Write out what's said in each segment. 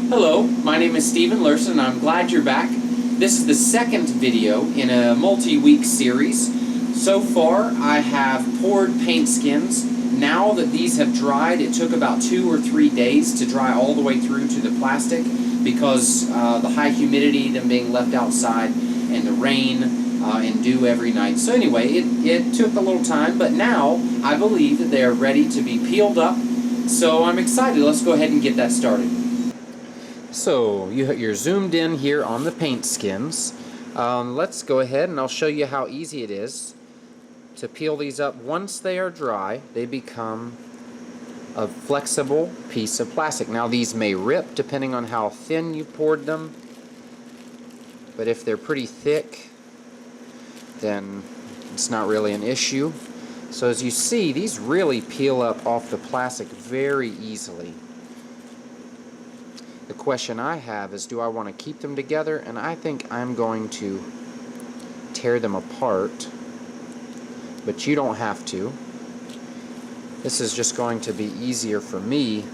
Hello, my name is Stephen Lursen and I'm glad you're back. This is the second video in a multi-week series. So far I have poured paint skins. Now that these have dried, it took about 2 or 3 days to dry all the way through to the plastic because the high humidity, them being left outside, and the rain and dew every night. So anyway, it took a little time, but now I believe that they are ready to be peeled up. So I'm excited. Let's go ahead and get that started. So you're zoomed in here on the paint skins. Let's go ahead and I'll show you how easy it is to peel these up. Once they are dry, they become a flexible piece of plastic. Now these may rip depending on how thin you poured them, but if they're pretty thick, then it's not really an issue. So as you see, these really peel up off the plastic very easily. The question I have is, do I want to keep them together? And I think I'm going to tear them apart, but you don't have to. This is just going to be easier for me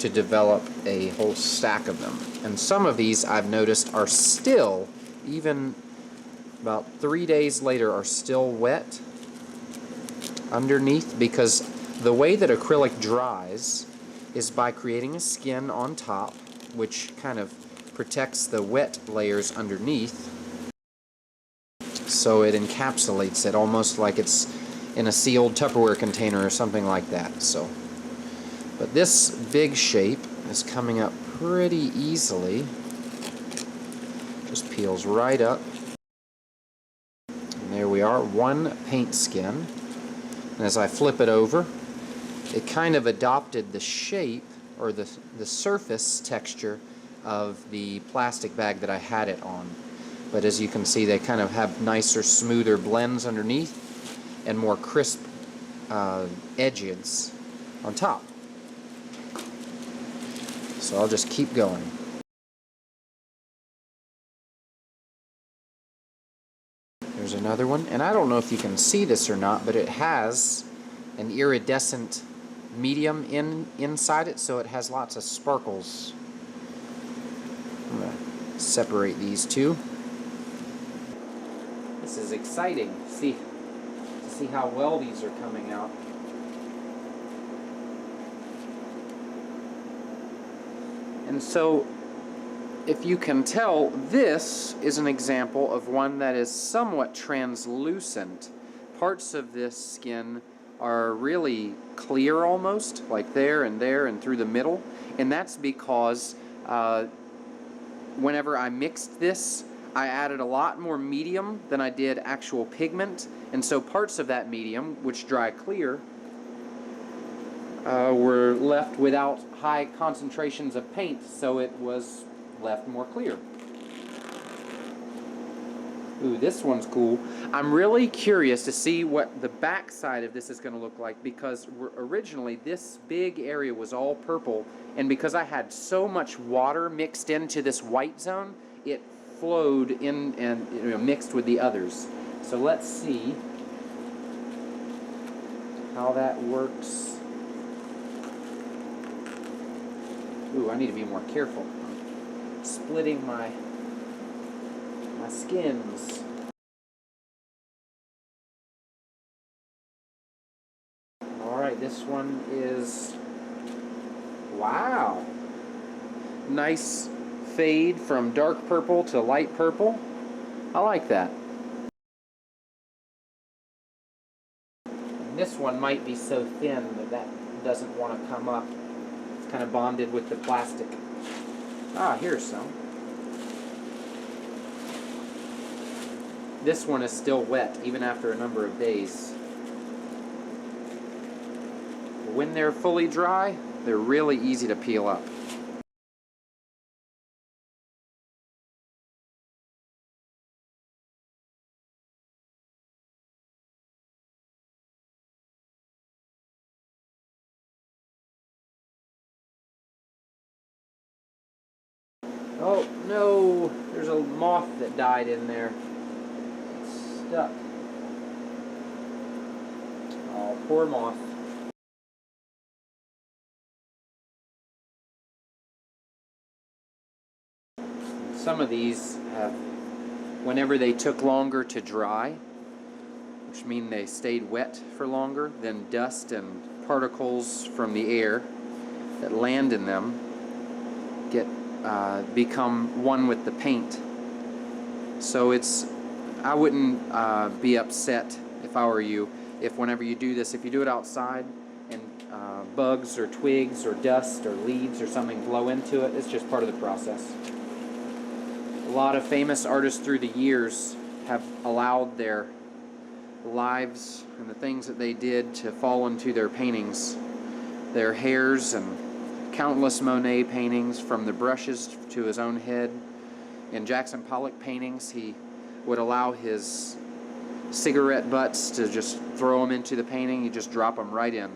to develop a whole stack of them. And some of these I've noticed are still, even about 3 days later, are still wet underneath, because the way that acrylic dries is by creating a skin on top, which kind of protects the wet layers underneath, so it encapsulates it almost like it's in a sealed Tupperware container or something like that. So, but this big shape is coming up pretty easily. Just peels right up. And there we are, one paint skin. And as I flip it over, it kind of adopted the shape or the surface texture of the plastic bag that I had it on. But as you can see, they kind of have nicer, smoother blends underneath and more crisp edges on top. So I'll just keep going. There's another one, and I don't know if you can see this or not, but it has an iridescent medium inside it, so it has lots of sparkles. I'm going to separate these two. This is exciting to see how well these are coming out. And so, if you can tell, this is an example of one that is somewhat translucent. Parts of this skin are really clear almost, like there and through the middle, and that's because whenever I mixed this, I added a lot more medium than I did actual pigment, and so parts of that medium, which dry clear, were left without high concentrations of paint, so it was left more clear. Ooh, this one's cool. I'm really curious to see what the back side of this is going to look like, because originally this big area was all purple, and because I had so much water mixed into this white zone, it flowed in and mixed with the others. So let's see how that works. Ooh, I need to be more careful. I'm splitting my skins. Alright, this one is, wow, nice fade from dark purple to light purple. I like that. And this one might be so thin that doesn't want to come up. It's kind of bonded with the plastic. Ah, here's some. This one is still wet, even after a number of days. When they're fully dry, they're really easy to peel up. Oh, no! There's a moth that died in there. It's stuck. Oh, poor moth. Some of these have, whenever they took longer to dry, which mean they stayed wet for longer, then dust and particles from the air that land in them become one with the paint. So I wouldn't be upset if I were you, if whenever you do this, if you do it outside and bugs or twigs or dust or leaves or something blow into it, it's just part of the process. A lot of famous artists through the years have allowed their lives and the things that they did to fall into their paintings. Their hairs, and countless Monet paintings, from the brushes to his own head. In Jackson Pollock paintings, he would allow his cigarette butts to just throw them into the painting. He'd just drop them right in.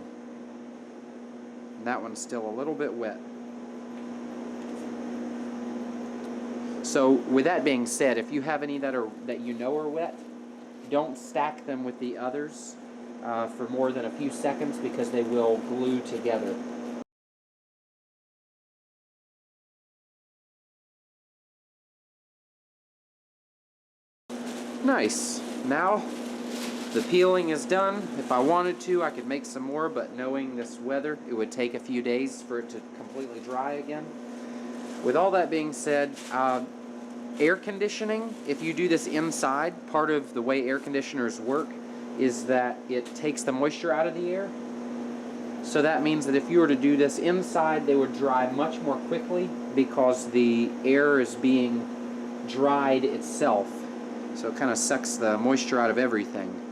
And that one's still a little bit wet. So with that being said, if you have any that you know are wet, don't stack them with the others for more than a few seconds, because they will glue together. Nice. Now the peeling is done. If I wanted to, I could make some more, but knowing this weather, it would take a few days for it to completely dry again. With all that being said, air conditioning, if you do this inside, part of the way air conditioners work is that it takes the moisture out of the air. So that means that if you were to do this inside, they would dry much more quickly because the air is being dried itself. So it kind of sucks the moisture out of everything.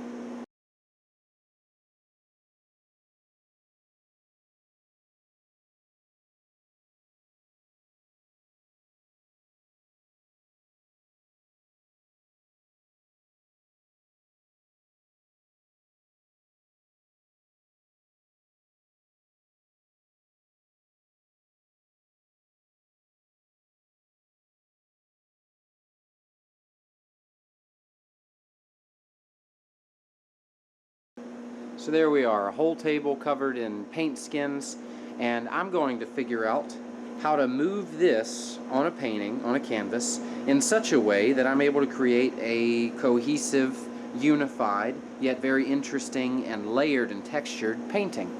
So there we are, a whole table covered in paint skins, and I'm going to figure out how to move this on a painting, on a canvas, in such a way that I'm able to create a cohesive, unified, yet very interesting and layered and textured painting.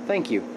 Thank you.